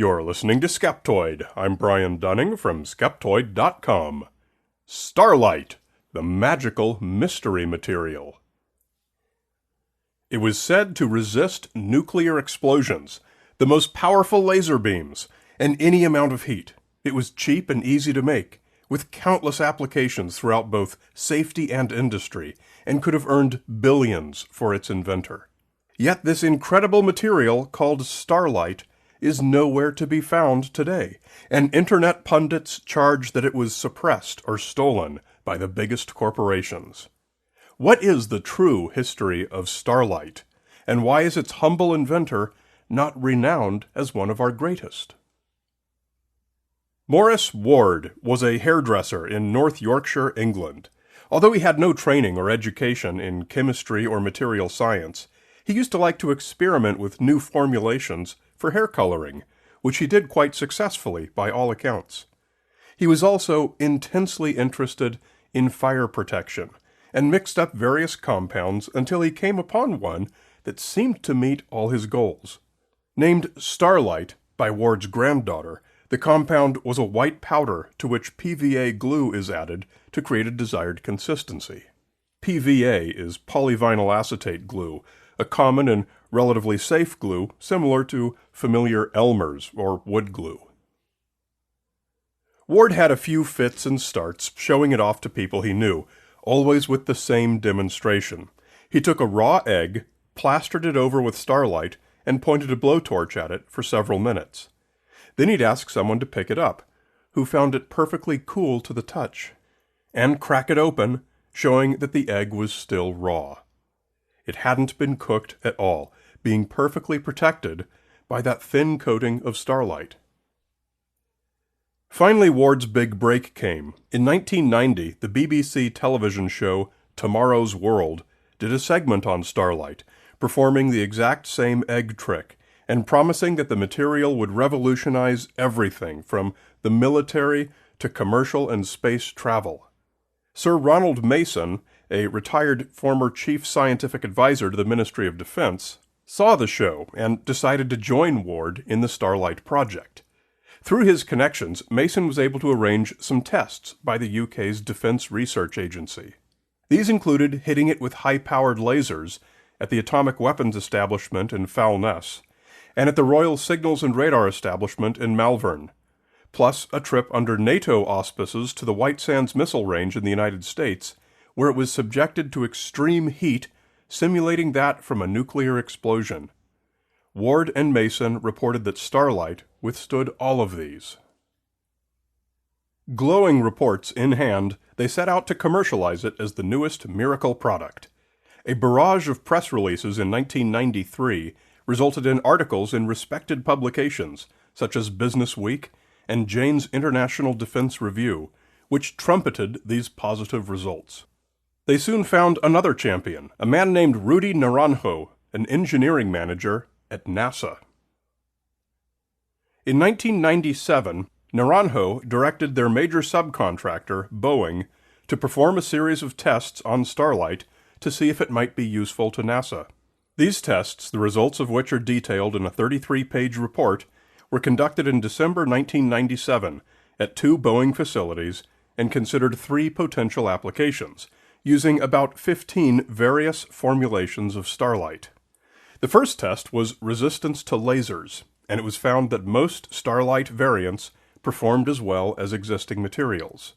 You're listening to Skeptoid. I'm Brian Dunning from Skeptoid.com. Starlight, the magical mystery material. It was said to resist nuclear explosions, the most powerful laser beams, and any amount of heat. It was cheap and easy to make, with countless applications throughout both safety and industry, and could have earned billions for its inventor. Yet this incredible material, called Starlight, is nowhere to be found today, and internet pundits charge that it was suppressed or stolen by the biggest corporations. What is the true history of Starlight, and why is its humble inventor not renowned as one of our greatest? Morris Ward was a hairdresser in North Yorkshire, England. Although he had no training or education in chemistry or material science, he used to like to experiment with new formulations for hair coloring, which he did quite successfully by all accounts. He was also intensely interested in fire protection, and mixed up various compounds until he came upon one that seemed to meet all his goals. Named Starlight by Ward's granddaughter, the compound was a white powder to which PVA glue is added to create a desired consistency. PVA is polyvinyl acetate glue, a common and relatively safe glue similar to familiar Elmer's or wood glue. Ward had a few fits and starts, showing it off to people he knew, always with the same demonstration. He took a raw egg, plastered it over with Starlight, and pointed a blowtorch at it for several minutes. Then he'd ask someone to pick it up, who found it perfectly cool to the touch, and crack it open, showing that the egg was still raw. It hadn't been cooked at all, being perfectly protected by that thin coating of Starlight. Finally, Ward's big break came. In 1990, the BBC television show Tomorrow's World did a segment on Starlight, performing the exact same egg trick, and promising that the material would revolutionize everything from the military to commercial and space travel. Sir Ronald Mason, a retired former chief scientific advisor to the Ministry of Defense, saw the show and decided to join Ward in the Starlight project. Through his connections, Mason was able to arrange some tests by the UK's Defence Research Agency. These included hitting it with high-powered lasers at the Atomic Weapons Establishment in Foulness, and at the Royal Signals and Radar Establishment in Malvern, plus a trip under NATO auspices to the White Sands Missile Range in the United States, where it was subjected to extreme heat, simulating that from a nuclear explosion. Ward and Mason reported that Starlight withstood all of these. Glowing reports in hand, they set out to commercialize it as the newest miracle product. A barrage of press releases in 1993 resulted in articles in respected publications such as Business Week and Jane's International Defense Review, which trumpeted these positive results. They soon found another champion, a man named Rudy Naranjo, an engineering manager at NASA. In 1997, Naranjo directed their major subcontractor, Boeing, to perform a series of tests on Starlight to see if it might be useful to NASA. These tests, the results of which are detailed in a 33-page report, were conducted in December 1997 at 2 Boeing facilities and considered 3 potential applications, using about 15 various formulations of Starlight. The first test was resistance to lasers, and it was found that most Starlight variants performed as well as existing materials.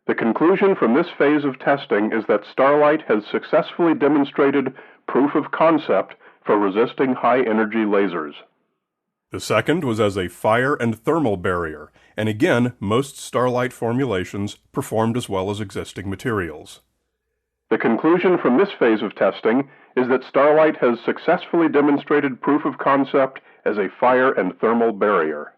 The conclusion from this phase of testing is that Starlight has successfully demonstrated proof of concept for resisting high-energy lasers. The second was as a fire and thermal barrier, and again, most Starlight formulations performed as well as existing materials. The conclusion from this phase of testing is that Starlight has successfully demonstrated proof of concept as a fire and thermal barrier.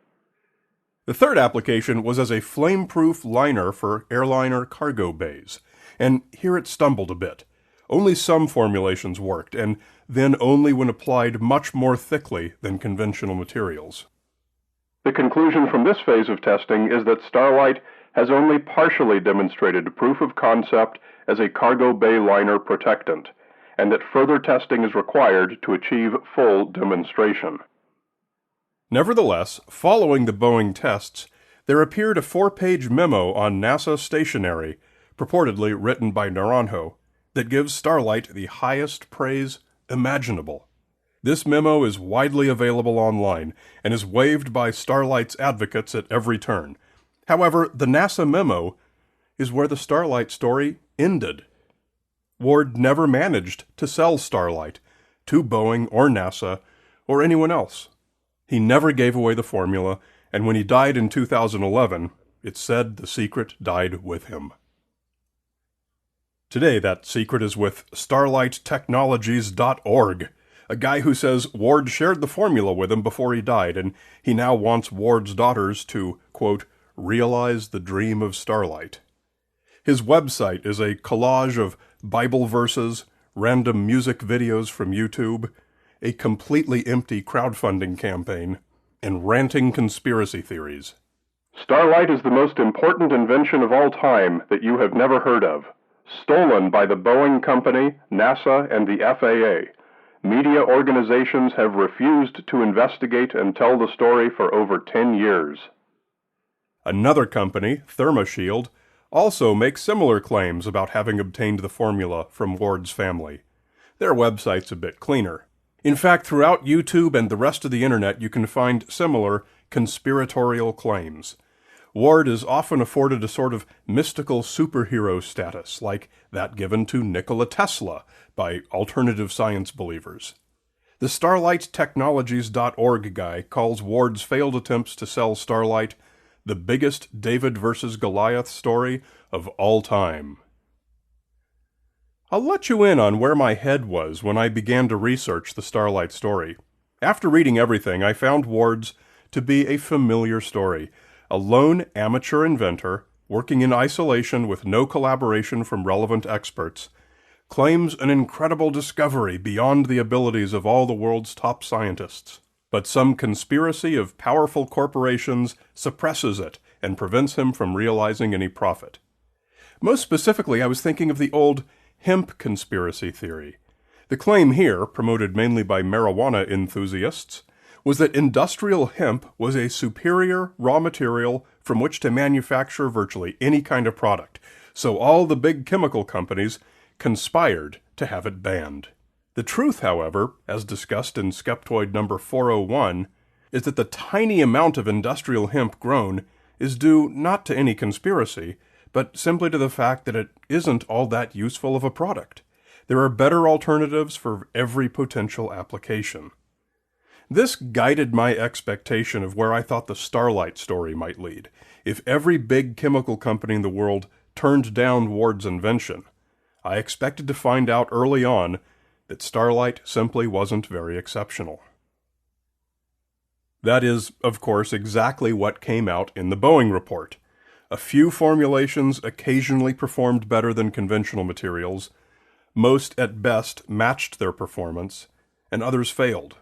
The third application was as a flame-proof liner for airliner cargo bays, and here it stumbled a bit. Only some formulations worked, and then only when applied much more thickly than conventional materials. The conclusion from this phase of testing is that Starlight has only partially demonstrated proof of concept as a cargo bay liner protectant, and that further testing is required to achieve full demonstration. Nevertheless, following the Boeing tests, there appeared a 4-page memo on NASA stationery, purportedly written by Naranjo, that gives Starlight the highest praise imaginable. This memo is widely available online and is waved by Starlight's advocates at every turn. However, the NASA memo is where the Starlight story ended. Ward never managed to sell Starlight to Boeing or NASA or anyone else. He never gave away the formula, and when he died in 2011, it's said the secret died with him. Today, that secret is with StarlightTechnologies.org, a guy who says Ward shared the formula with him before he died, and he now wants Ward's daughters to, quote, realize the dream of Starlight. His website is a collage of Bible verses, random music videos from YouTube, a completely empty crowdfunding campaign, and ranting conspiracy theories. Starlight is the most important invention of all time that you have never heard of. Stolen by the Boeing Company, NASA, and the FAA. Media organizations have refused to investigate and tell the story for over 10 years. Another company, ThermoShield, also makes similar claims about having obtained the formula from Ward's family. Their website's a bit cleaner. In fact, throughout YouTube and the rest of the internet, you can find similar conspiratorial claims. Ward is often afforded a sort of mystical superhero status, like that given to Nikola Tesla by alternative science believers. The StarlightTechnologies.org guy calls Ward's failed attempts to sell Starlight the biggest David versus Goliath story of all time. I'll let you in on where my head was when I began to research the Starlight story. After reading everything, I found Ward's to be a familiar story. A lone amateur inventor, working in isolation with no collaboration from relevant experts, claims an incredible discovery beyond the abilities of all the world's top scientists. But some conspiracy of powerful corporations suppresses it and prevents him from realizing any profit. Most specifically, I was thinking of the old hemp conspiracy theory. The claim here, promoted mainly by marijuana enthusiasts, was that industrial hemp was a superior raw material from which to manufacture virtually any kind of product, so all the big chemical companies conspired to have it banned. The truth, however, as discussed in Skeptoid number 401, is that the tiny amount of industrial hemp grown is due not to any conspiracy, but simply to the fact that it isn't all that useful of a product. There are better alternatives for every potential application. This guided my expectation of where I thought the Starlight story might lead. If every big chemical company in the world turned down Ward's invention, I expected to find out early on that Starlight simply wasn't very exceptional. That is, of course, exactly what came out in the Boeing report. A few formulations occasionally performed better than conventional materials, most at best matched their performance, and others failed.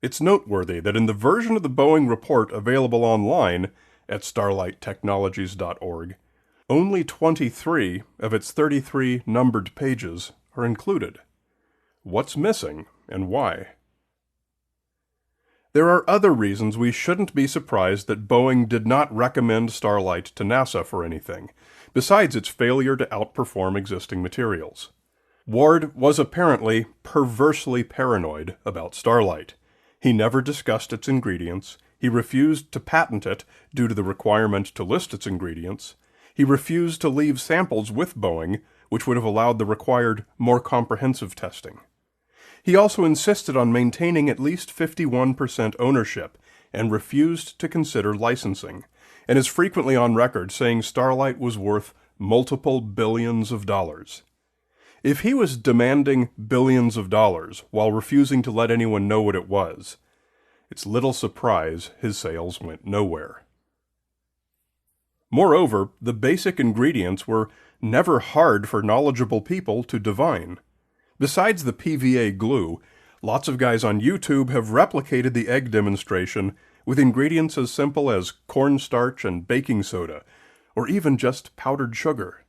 It's noteworthy that in the version of the Boeing report available online at StarlightTechnologies.org, only 23 of its 33 numbered pages are included. What's missing, and why? There are other reasons we shouldn't be surprised that Boeing did not recommend Starlight to NASA for anything, besides its failure to outperform existing materials. Ward was apparently perversely paranoid about Starlight. He never discussed its ingredients, he refused to patent it due to the requirement to list its ingredients, he refused to leave samples with Boeing, which would have allowed the required, more comprehensive testing. He also insisted on maintaining at least 51% ownership and refused to consider licensing, and is frequently on record saying Starlight was worth multiple billions of dollars. If he was demanding billions of dollars while refusing to let anyone know what it was, it's little surprise his sales went nowhere. Moreover, the basic ingredients were never hard for knowledgeable people to divine. Besides the PVA glue, lots of guys on YouTube have replicated the egg demonstration with ingredients as simple as cornstarch and baking soda, or even just powdered sugar.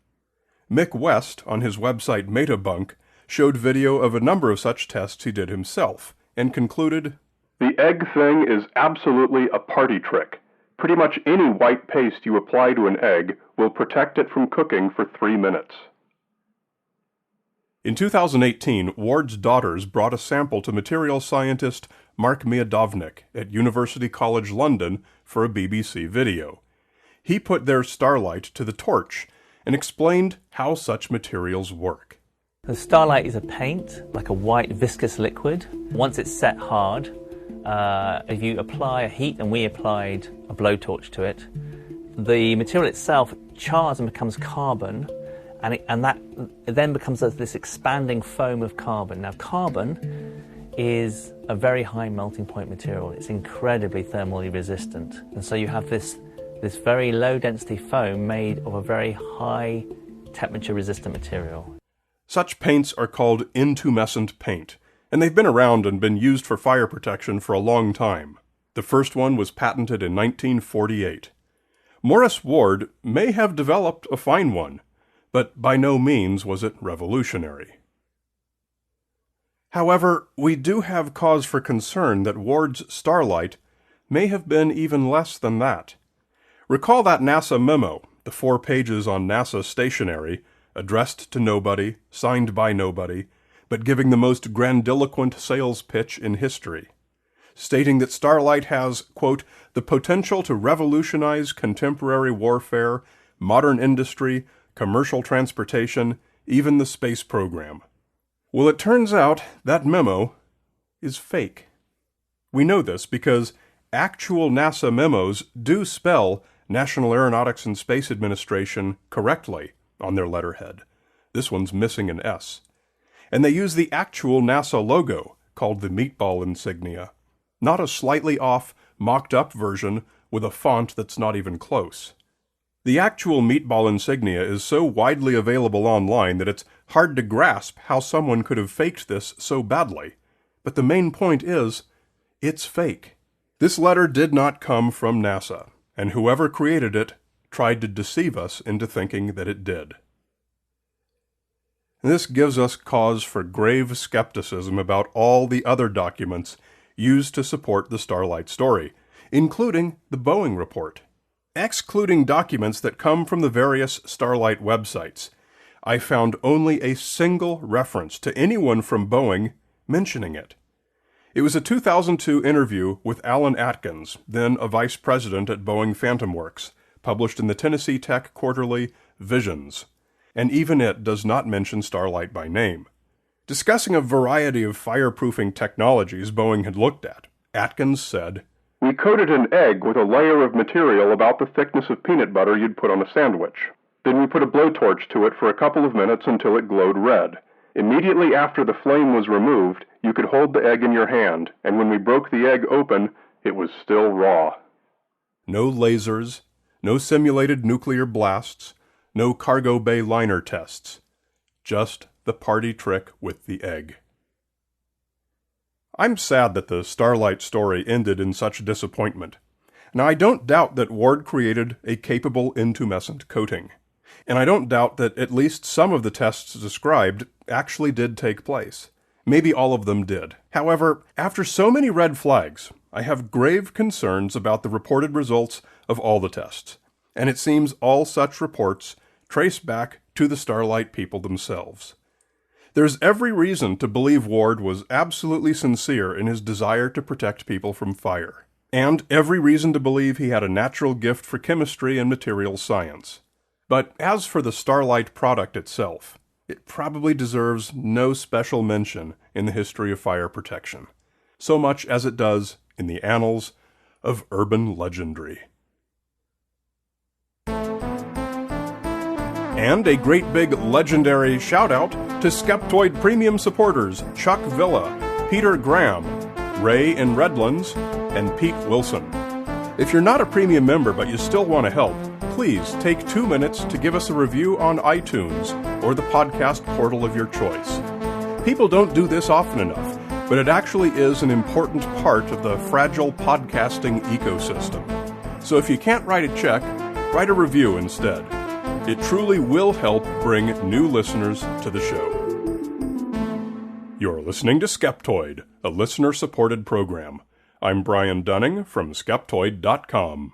Mick West, on his website Debunking, showed video of a number of such tests he did himself, and concluded, The egg thing is absolutely a party trick. Pretty much any white paste you apply to an egg will protect it from cooking for 3 minutes. In 2018, Ward's daughters brought a sample to materials scientist Mark Miodownik at University College London for a BBC video. He put their Starlight to the torch and explained how such materials work. The Starlight is a paint, like a white viscous liquid. Once it's set hard, if you apply a heat, and we applied a blowtorch to it, the material itself chars and becomes carbon, and that then becomes this expanding foam of carbon. Now, carbon is a very high melting point material. It's incredibly thermally resistant, and so you have this very low density foam made of a very high temperature resistant material. Such paints are called intumescent paint, and they've been around and been used for fire protection for a long time. The first one was patented in 1948. Morris Ward may have developed a fine one, but by no means was it revolutionary. However, we do have cause for concern that Ward's Starlight may have been even less than that. Recall that NASA memo, the 4 pages on NASA stationery, addressed to nobody, signed by nobody, but giving the most grandiloquent sales pitch in history, stating that Starlight has, quote, the potential to revolutionize contemporary warfare, modern industry, commercial transportation, even the space program. Well, it turns out that memo is fake. We know this because actual NASA memos do spell National Aeronautics and Space Administration correctly on their letterhead. This one's missing an S. And they use the actual NASA logo, called the meatball insignia, not a slightly off, mocked-up version with a font that's not even close. The actual meatball insignia is so widely available online that it's hard to grasp how someone could have faked this so badly. But the main point is, it's fake. This letter did not come from NASA, and whoever created it tried to deceive us into thinking that it did. This gives us cause for grave skepticism about all the other documents used to support the Starlight story, including the Boeing report. Excluding documents that come from the various Starlight websites, I found only a single reference to anyone from Boeing mentioning it. It was a 2002 interview with Alan Atkins, then a vice president at Boeing Phantom Works, published in the Tennessee Tech quarterly Visions, and even it does not mention Starlight by name. Discussing a variety of fireproofing technologies Boeing had looked at, Atkins said, "We coated an egg with a layer of material about the thickness of peanut butter you'd put on a sandwich. Then we put a blowtorch to it for a couple of minutes until it glowed red. Immediately after the flame was removed, you could hold the egg in your hand, and when we broke the egg open, it was still raw." No lasers, no simulated nuclear blasts, no cargo bay liner tests. Just the party trick with the egg. I'm sad that the Starlight story ended in such disappointment. Now, I don't doubt that Ward created a capable intumescent coating, and I don't doubt that at least some of the tests described actually did take place. Maybe all of them did. However, after so many red flags, I have grave concerns about the reported results of all the tests, and it seems all such reports trace back to the Starlight people themselves. There's every reason to believe Ward was absolutely sincere in his desire to protect people from fire, and every reason to believe he had a natural gift for chemistry and material science. But as for the Starlight product itself, it probably deserves no special mention in the history of fire protection, so much as it does in the annals of urban legendary. And a great big legendary shout-out to Skeptoid Premium supporters Chuck Villa, Peter Graham, Ray in Redlands, and Pete Wilson. If you're not a premium member but you still want to help, please take 2 minutes to give us a review on iTunes or the podcast portal of your choice. People don't do this often enough, but it actually is an important part of the fragile podcasting ecosystem. So if you can't write a check, write a review instead. It truly will help bring new listeners to the show. You're listening to Skeptoid, a listener-supported program. I'm Brian Dunning from Skeptoid.com.